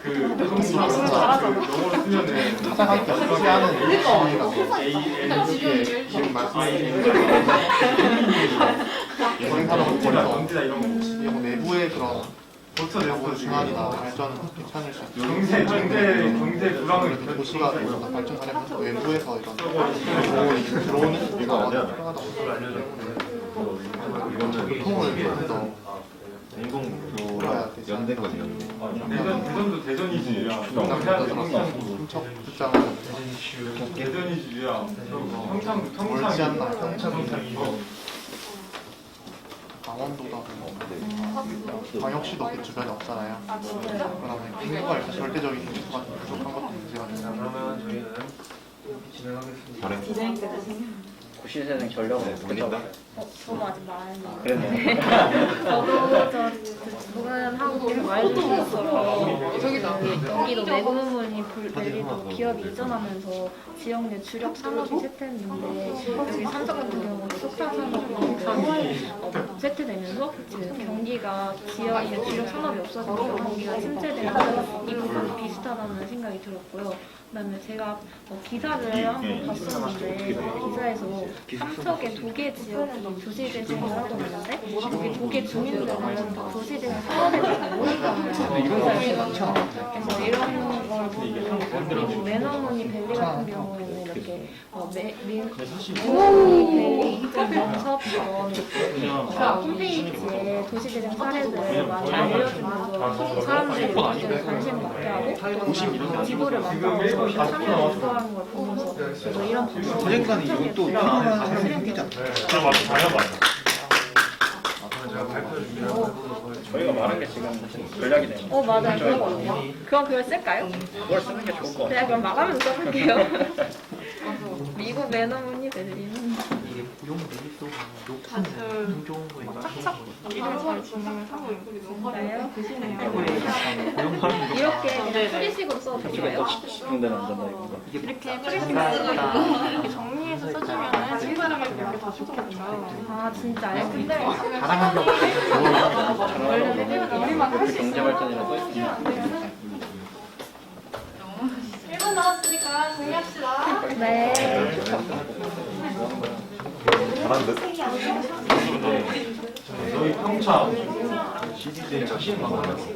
찾아가기 쉽지 않은 지역이라서 지금 말씀하신 여행하는 거리서 내부의 그런 순환이나 발전은 괜찮을 수 있어요. 경제 불황을 도시가 더 발전하려면 외부에서 이런 들어오는 이거 아니야. 필요하다고 알려져 이거는 교통을 좀더 공공교랑 연대거든요. 대전도 대전이지. 삼척 출장은 대전이지야. 멀지 않나 강원도다 광역시도 그 주변에 없잖아요. 그러면 인구가 일단 절대적인 인구가 부족한 것도 문제가 있어요. 그러면 저희는 진행하겠습니다. 잘해. 고시재생 전력은 어떻게 잡아요? 저도 아직 말 안 했는데. 그랬네. 저도 부근하고 말해주셔서 여기도 내부문이 벨리도 기업이 이전하면서 지역 내 주력 산업이 쇠퇴했는데 여기 삼척 같은 경우는 석탄 산업이 쇠퇴되면서 지금 경기가 지역 내 주력 산업이 없어지니까 경기가 침체되면서 이 부분이 비슷하다는 생각이 들었고요. 그다음에 제가 기사를 한번 봤었는데 기사에서 삼척의 도계 지역이 도시재생을 하고 있는데 여기 도계 주민들은 도시재생 사업에 대해서 모르잖아요. 그래서 이런 걸 보면 매너무늬 밸리 같은 경우에는 이렇게 매너무늬 밸리 영섭처럼 홈페이지에 도시재생 사례들을 많이 알려주면서 사람들이 관심 갖게 하고 또 지도를 만들어서 참여를 유도하는 걸 보면서 저도 이런 방법을 언젠가는 이것도 필요한 생기잖아요. 그럼 와서 다녀봐요. 제가 발표 준비하는 저희가 말한 게 지금 전략이네요. 맞아요. 그거거든요. 그럼 그걸 쓸까요? 그걸 쓰는 게 좋을 것 같아요. 제가 그럼 마감해서 써볼게요. 미국 매너무늬 벨리는 이게 고용 밀집도가 높은 행정부인가 이렇게 그냥 프리식으로 써도 저쪽에 될까요? 또 싶은 데는 안 된다 이거. 이렇게 프리식으로 이렇게 정리해서 써주면 친구들에게 이렇게 더 좋겠죠. 아 진짜요? 근데 원래 그렇게 경제 발전이라 써 있습니다. 1분 남았으니까 정리합시다. 네. 잘한 듯? 저희 평창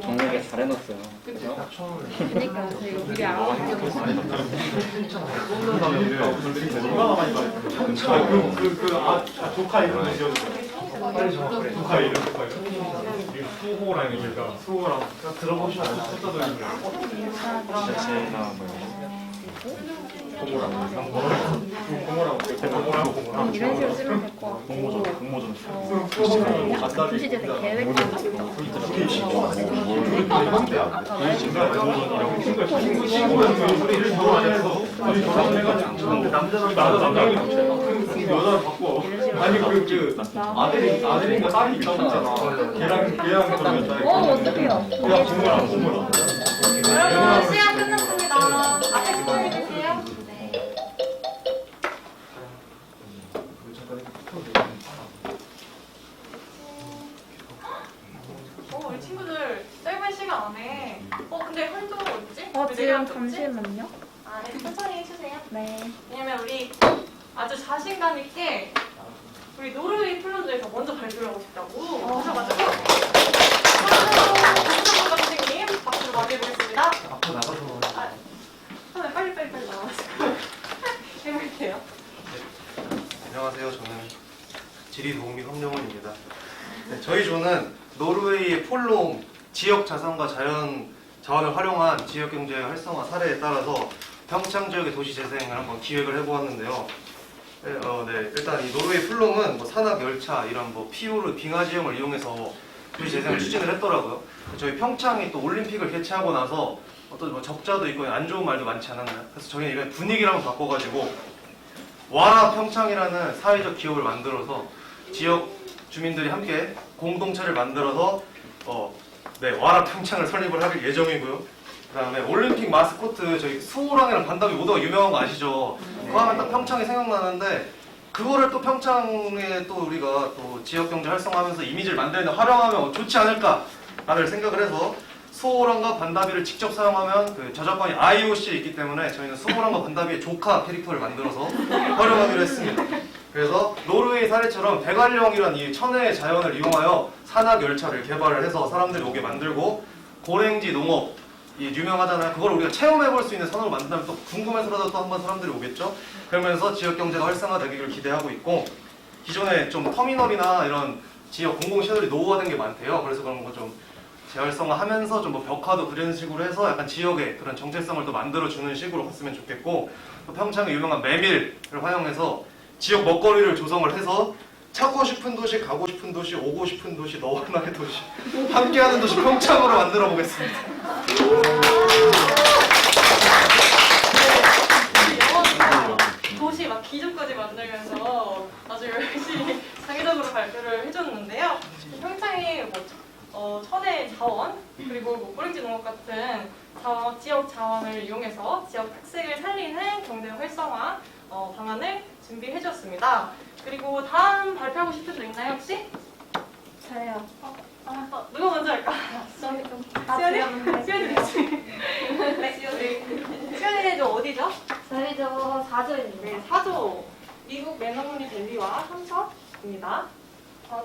정리를 잘 해놨어요. 그러니까 저희 우리 아버지 얼마나 많이 봐요. 조카 이름 좀 지어주세요. 조카 이름. 수호랑 얘기가 수호랑 들어보시면 알죠. 이런 식으로 쓰면 될 것 같고 도시재생 계획 같은 거 여자를 바꿔. 아니 아들인가 딸이 있다고 했잖아. 걔랑 그러면 어떡해요. 그냥 부모랑. 여러분 시간 끝났습니다. 앞에 스토리 주세요. 우리 친구들 짧은 시간 안에 근데 한쪽 어딨지? 지금 잠시만요. 네, 천천히 해주세요. 네. 왜냐면 우리 아주 자신감 있게 우리 노르웨이 플로즈에서 먼저 발표를 하고 싶다고 하셔가지고 박수 선생님 박수로 맞이해보겠습니다. 앞으로 나가서 빨리 나와가지고 해볼게요. 안녕하세요. 저는 지리도우미 황영훈입니다. 네, 저희 조는 노르웨이의 폴롬 지역 자산과 자원을 활용한 지역경제 활성화 사례에 따라서 평창 지역의 도시 재생을 한번 기획을 해보았는데요. 일단 이 노르웨이 폴롬은 산악 열차 이런 피우르 빙하 지형을 이용해서 도시 재생을 추진을 했더라고요. 저희 평창이 또 올림픽을 개최하고 나서 어떤 적자도 있고 안 좋은 말도 많지 않았나요? 그래서 저희는 이번 분위기를 한번 바꿔가지고 와라 평창이라는 사회적 기업을 만들어서 지역 주민들이 함께 공동체를 만들어서 와라 평창을 설립을 할 예정이고요. 그다음에 올림픽 마스코트 저희 수호랑이랑 반다비 오더가 유명한 거 아시죠? 그거 하면 딱 평창이 생각나는데 그거를 또 평창에 또 우리가 또 지역경제 활성화하면서 이미지를 만드는 데 활용하면 좋지 않을까라는 생각을 해서 수호랑과 반다비를 직접 사용하면 그 저작권이 IOC에 있기 때문에 저희는 수호랑과 반다비의 조카 캐릭터를 만들어서 활용하기로 했습니다. 그래서 노르웨이 사례처럼 백알령이라는 이 천혜의 자연을 이용하여 산악 열차를 개발을 해서 사람들이 오게 만들고 고랭지 농업 이 유명하잖아요. 그걸 우리가 체험해볼 수 있는 산업을 만든다면 또 궁금해서라도 또 한번 사람들이 오겠죠. 그러면서 지역 경제가 활성화되기를 기대하고 있고 기존에 좀 터미널이나 이런 지역 공공시설이 노후화된 게 많대요. 그래서 그런 거 좀 재활성화하면서 좀 뭐 벽화도 그리는 식으로 해서 약간 지역의 그런 정체성을 또 만들어주는 식으로 갔으면 좋겠고 또 평창의 유명한 메밀을 활용해서 지역 먹거리를 조성을 해서 찾고 싶은 도시, 가고 싶은 도시, 오고 싶은 도시, 너와 나의 도시 함께하는 도시 평창으로 만들어 보겠습니다. 도시 막 기조까지 만들면서 아주 열심히 장기적으로 발표를 해줬는데요. 평창이 천혜 자원 그리고 고랭지 농업 같은 지역 자원을 이용해서 지역 특색을 살리는 경제 활성화 방안을 준비해주었습니다. 그리고 다음 발표하고 싶은 분 있나요 혹시? 저요. 누가 먼저 할까? 수연이 좀. 수연이? 수연이 되지. 네, 수연이는 좀 어디죠? 저희도 4조입니다. 네, 4조. 미국 매너문리 밸리와 삼척입니다.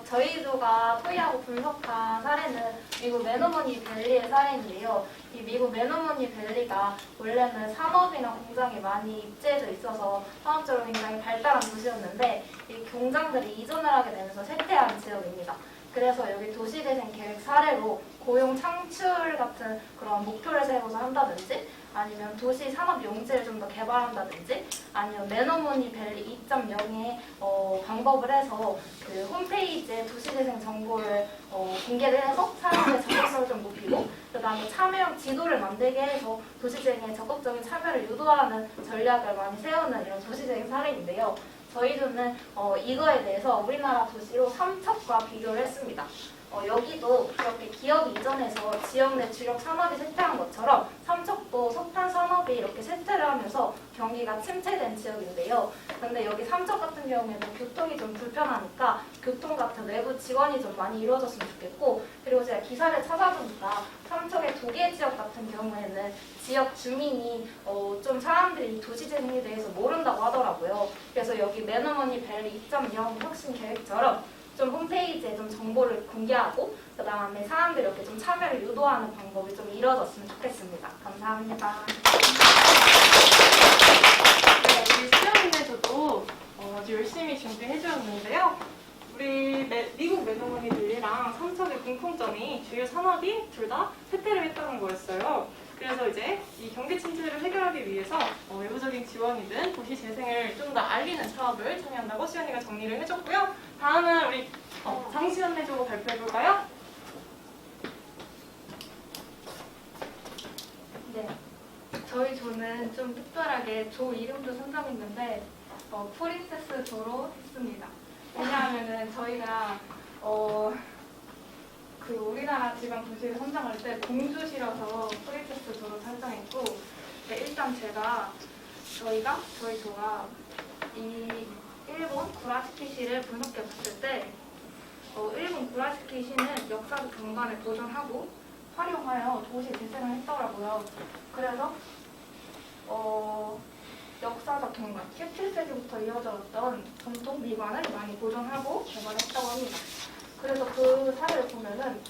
저희 조가 토의하고 분석한 사례는 미국 매너머니 밸리의 사례인데요. 이 미국 매너머니 밸리가 원래는 산업이나 공장이 많이 입지해져 있어서 산업적으로 굉장히 발달한 도시였는데 이 공장들이 이전을 하게 되면서 쇠퇴한 지역입니다. 그래서 여기 도시재생 계획 사례로 고용 창출 같은 그런 목표를 세워서 한다든지 아니면 도시 산업 용지를 좀 더 개발한다든지 아니면 매너머니 밸리 2.0의 방법을 해서 그 홈페이지에 도시재생 정보를 공개를 해서 사람들의 접근성을 좀 높이고 그다음에 참여형 지도를 만들게 해서 도시재생에 적극적인 참여를 유도하는 전략을 많이 세우는 이런 도시재생 사례인데요. 저희들은 이거에 대해서 우리나라 도시로 삼척과 비교를 했습니다. 여기도 이렇게 기업이 이전해서 지역 내 주력 산업이 쇠퇴한 것처럼 삼척도 석탄 산업이 이렇게 쇠퇴를 하면서 경기가 침체된 지역인데요. 근데 여기 삼척 같은 경우에는 교통이 좀 불편하니까 교통 같은 외부 지원이 좀 많이 이루어졌으면 좋겠고 그리고 제가 기사를 찾아보니까 삼척의 도계 지역 같은 경우에는 지역 주민이 좀 사람들이 이 도시재생에 대해서 모른다고 하더라고요. 그래서 여기 매너머니 밸리 2.0 혁신 계획처럼 좀 홈페이지에 좀 정보를 공개하고 그 다음에 사람들이 이렇게 좀 참여를 유도하는 방법이 좀 이루어졌으면 좋겠습니다. 감사합니다. 네, 우리 수영인들도 아주 열심히 준비해주었는데요. 우리 미국 매너머니 밸리랑 삼척의 공통점이 주요 산업이 둘 다 쇠퇴를 했다는 거였어요. 그래서 이제 이 경기 침체를 해결하기 위해서 외부적인 지원이든 도시 재생을 좀 더 알리는 사업을 참여한다고 수연이가 정리를 해줬고요. 다음은 우리 장시연 내주고 발표해볼까요? 네, 저희 조는 좀 특별하게 조 이름도 선정했는데 프린세스 조로 했습니다. 왜냐하면은 저희가 그 우리나라 지방 도시를 선정할 때 공주시라서 프린세스 조로 선정했고 일단 저희 조가 이 일본 구라시키시를 분석해 봤을 때 일본 구라시키시는 역사적 경관을 보존하고 활용하여 도시 재생을 했더라고요. 그래서 역사적 경관, 17세기부터 이어졌던 전통 미관을 많이 보존하고 개발했다고 합니다. 그래서 그 사례를 보면은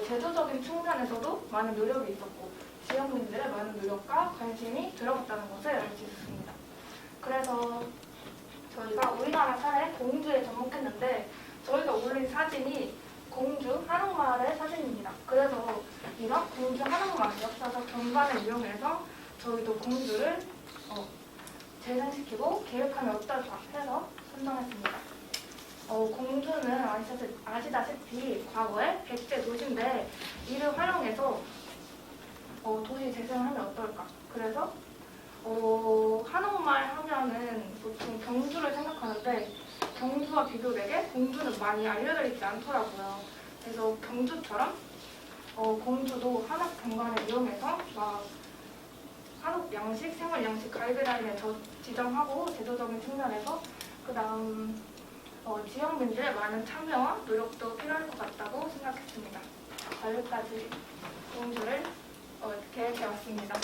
제도적인 측면에서도 많은 노력이 있었고 지역민들의 많은 노력과 관심이 들어갔다는 것을 알 수 있습니다. 그래서 저희가 우리나라 사례 공주에 접목했는데 저희가 올린 사진이 공주 한옥마을의 사진입니다. 그래서 이런 공주 한옥마을 역사적 경관을 이용해서 저희도 공주를 재생시키고 계획하면 어떨까 해서 선정했습니다. 공주는 아시다시피 과거에 백제 도시인데 이를 활용해서 도시 재생을 하면 어떨까. 그래서 한옥마을 하면은 보통 경주를 생각하는데 경주와 비교되게 공주는 많이 알려져 있지 않더라고요. 그래서 경주처럼 공주도 한옥 공간을 이용해서 막 한옥 양식, 생활 양식 가이드라인에 지정하고 제도적인 측면에서 그다음 지역민들의 많은 참여와 노력도 필요할 것 같다고 생각했습니다. 여기까지 공주를 계획해왔습니다.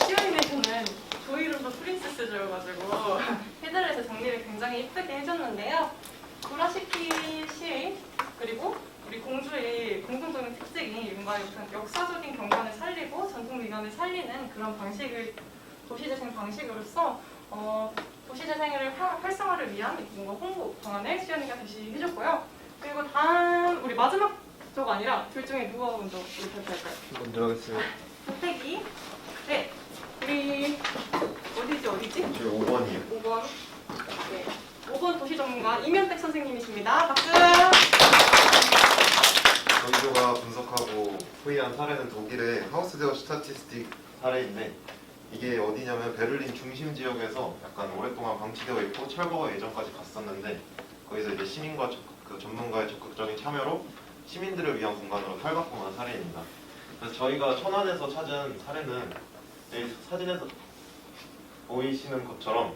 시연님께서는 조이룸도 프린세스여가지고 헤드렛의 정리를 굉장히 예쁘게 해줬는데요. 보라시키 실 그리고 우리 공주의 공통적인 특징이 뭔가 역사적인 경관을 살리고 전통 미관을 살리는 그런 방식을 도시재생 방식으로서 도시재생을 활성화를 위한 뭔가 홍보 방안을 시연이가 대시 해줬고요. 그리고 다음 우리 마지막 쪽 아니라 둘 중에 누가 먼저 우리 발표할까요? 먼저 하겠습니다. 선택이 네 우리 어디지? 저 5번이요. 5번 네 5번 도시 전문가 이면택 선생님이십니다. 박수. 저희가 분석하고 후이한 사례는 독일의 하우스데어 슈타티스틱 사례인데 이게 어디냐면 베를린 중심 지역에서 약간 오랫동안 방치되어 있고 철거가 예전까지 갔었는데 거기서 이제 시민과 전문가의 적극적인 참여로 시민들을 위한 공간으로 탈바꿈한 사례입니다. 그래서 저희가 천안에서 찾은 사례는 여기 사진에서 보이시는 것처럼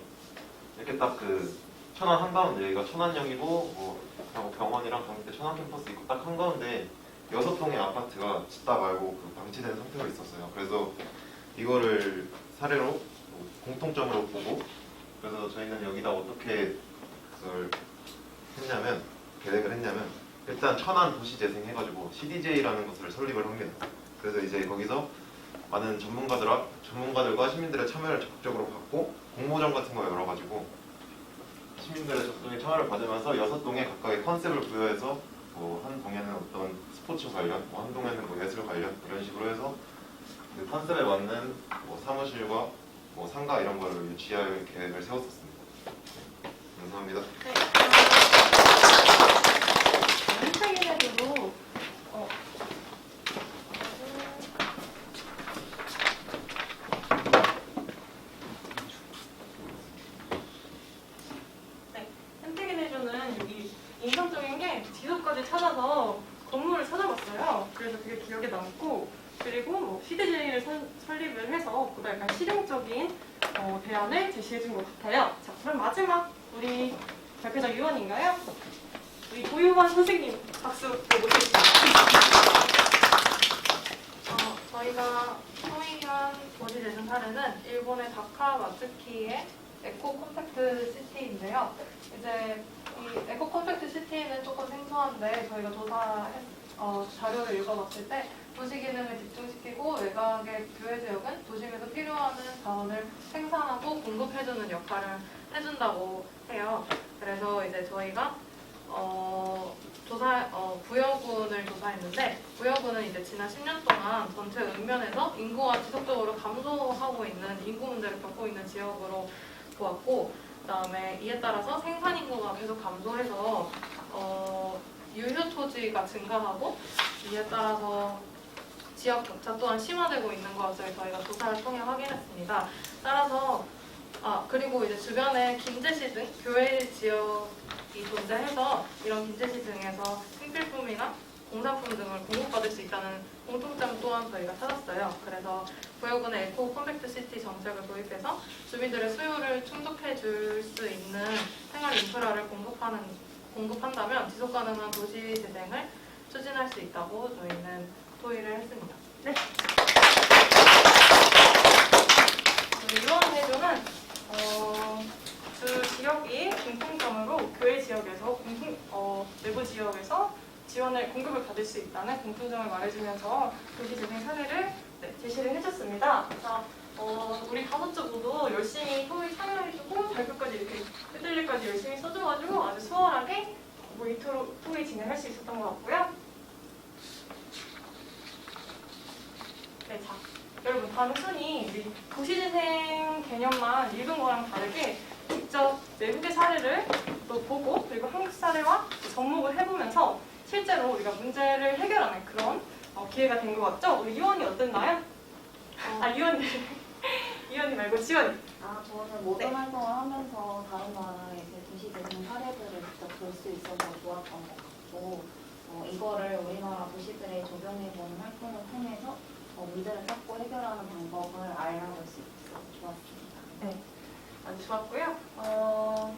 이렇게 딱 그 천안 한가운데 여기가 천안역이고 뭐 병원이랑 강북대 천안 캠퍼스 있고 딱 한가운데 6동의 아파트가 짓다 말고 그 방치된 상태로 있었어요. 그래서 이거를 사례로 공통점으로 보고 그래서 저희는 여기다 어떻게 그걸 계획을 했냐면 일단 천안 도시재생 해가지고 CDJ라는 것을 설립을 합니다. 그래서 이제 거기서 많은 전문가들과 시민들의 참여를 적극적으로 받고 공모전 같은 거 열어가지고 시민들의 적극적인 참여를 받으면서 6동에 각각의 컨셉을 부여해서 뭐 한 동에는 어떤 스포츠 관련, 뭐 한 동에는 뭐 예술 관련 이런 식으로 해서 그 컨셉에 맞는 뭐 사무실과 뭐 상가 이런 거를 유치할 계획을 세웠었습니다. 네, 감사합니다. 인터넷으로 햄태기네조는 여기 인상적인 게 지도까지 찾아서 건물을 찾아봤어요. 그래서 그게 기억에 남고 그리고 뭐 시대제의를 설립을 해서 보다 약간 실용적인 대안을 제시해준 것 같아요. 자, 그럼 마지막 우리 발표자 유원인가요? 우리 도유환 선생님 박수 모시겠습니다. 저희가 소위한 도시재생 사례는 일본의 다카마츠키의 에코 컴팩트 시티인데요. 이제 이 에코 컴팩트 시티는 조금 생소한데 저희가 자료를 읽어봤을 때 도시 기능을 집중시키고 외곽의 교외 지역은 도심에서 필요하는 자원을 생산하고 공급해주는 역할을 해준다고 해요. 그래서 이제 저희가 부여군을 조사했는데 부여군은 이제 지난 10년 동안 전체 읍면에서 인구가 지속적으로 감소하고 있는 인구 문제를 겪고 있는 지역으로 보았고 그다음에 이에 따라서 생산 인구가 계속 감소해서 유휴 토지가 증가하고 이에 따라서 지역 격차 또한 심화되고 있는 것을 저희가 조사를 통해 확인했습니다. 따라서 그리고 이제 주변에 김제시 등 교외 지역이 존재해서 이런 김제시 등에서 생필품이나 공산품 등을 공급받을 수 있다는 공통점 또한 저희가 찾았어요. 그래서 부여군의 에코 컴팩트 시티 정책을 도입해서 주민들의 수요를 충족해 줄 수 있는 생활 인프라를 공급한다면 지속가능한 도시 재생을 추진할 수 있다고 저희는 토의를 했습니다. 네. 유원해조는 그 지역이 공통점으로 교외 지역에서 내부 지역에서 공급을 받을 수 있다는 공통점을 말해주면서 도시재생 사례를 제시를 해줬습니다. 그래서 우리 5조 모두 열심히 토의 참여해주고 발표까지 이렇게 끝들릴까지 열심히 써줘가지고 아주 수월하게 토의 진행할 수 있었던 것 같고요. 네, 자, 여러분 단순히 우리 도시재생 개념만 읽은 거랑 다르게 직접 외국의 사례를 또 보고 그리고 한국 사례와 접목을 해보면서 실제로 우리가 문제를 해결하는 그런 기회가 된 것 같죠? 우리 유원이 어땠나요? 유원이 말고 지원이. 저는 모든 활동을 하면서 다른 나라의 도시재생 사례들을 직접 볼 수 있어서 좋았던 것 같고 이거를 우리나라 도시들에 적용해보는 활동을 통해서 문제를 찾고 해결하는 방법을 알아볼 수 있어서 좋았습니다. 네, 아주 좋았고요.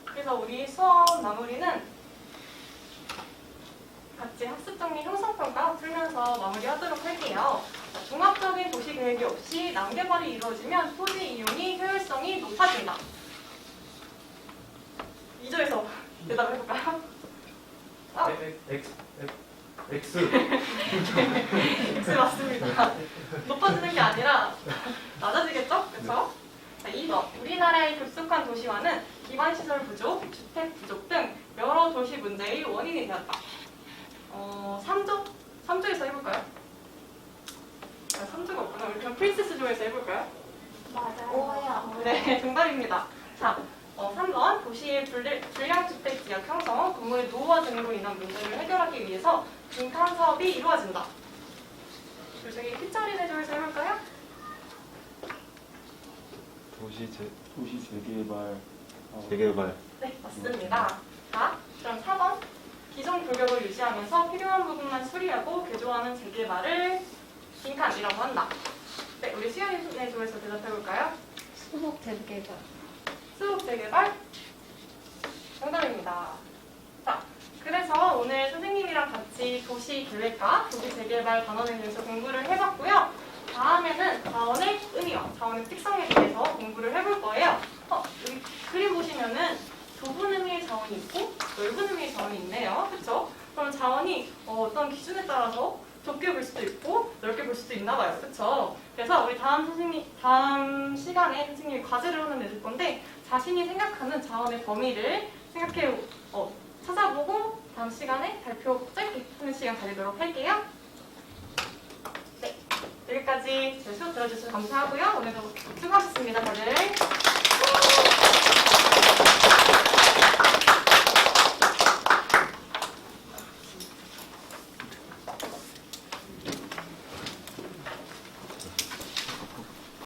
그래서 우리 수업 마무리는 같이 학습정리 형성평가 풀면서 마무리하도록 할게요. 자, 종합적인 도시계획이 없이 남개발이 이루어지면 토지 이용이 효율성이 높아진다. 2조에서 대답해볼까요? X. X 맞습니다. 높아지는 게 아니라 낮아지겠죠? 그렇죠? 자, 2번. 우리나라의 급속한 도시화는 기반시설 부족, 주택 부족 등 여러 도시 문제의 원인이 되었다. 3조에서 해볼까요? 3조가 없구나. 우리 그럼 프린세스 조에서 해볼까요? 맞아요. 네, 정답입니다. 자, 3번. 도시의 불량주택 지역 형성, 건물의 노후화 등으로 인한 문제를 해결하기 위해서 빈칸 사업이 이루어진다. 그리고 저기 피처리네 조에서 해볼까요? 도시 재개발. 재개발. 네, 맞습니다. 자, 그럼 4번. 기존 규격을 유지하면서 필요한 부분만 수리하고 개조하는 재개발을 빈칸이라고 한다. 네, 우리 수연이네 조에서 대답해볼까요? 수복 재개발. 수업 재개발? 정답입니다. 자, 그래서 오늘 선생님이랑 같이 도시 계획과 도시 재개발 단원에 대해서 공부를 해봤고요. 다음에는 자원의 의미와 자원의 특성에 대해서 공부를 해볼 거예요. 여기 그림 보시면은 좁은 의미의 자원이 있고 넓은 의미의 자원이 있네요. 그렇죠? 그럼 자원이 어떤 기준에 따라서 좁게 볼 수도 있고 넓게 볼 수도 있나 봐요. 그렇죠? 그래서 우리 다음 시간에 선생님이 과제를 하나 내줄 건데 자신이 생각하는 자원의 범위를 찾아보고 다음 시간에 발표 짧게 하는 시간 가지도록 할게요. 네, 여기까지 제 수업 들어주셔서 감사하고요. 오늘도 수고하셨습니다, 다들.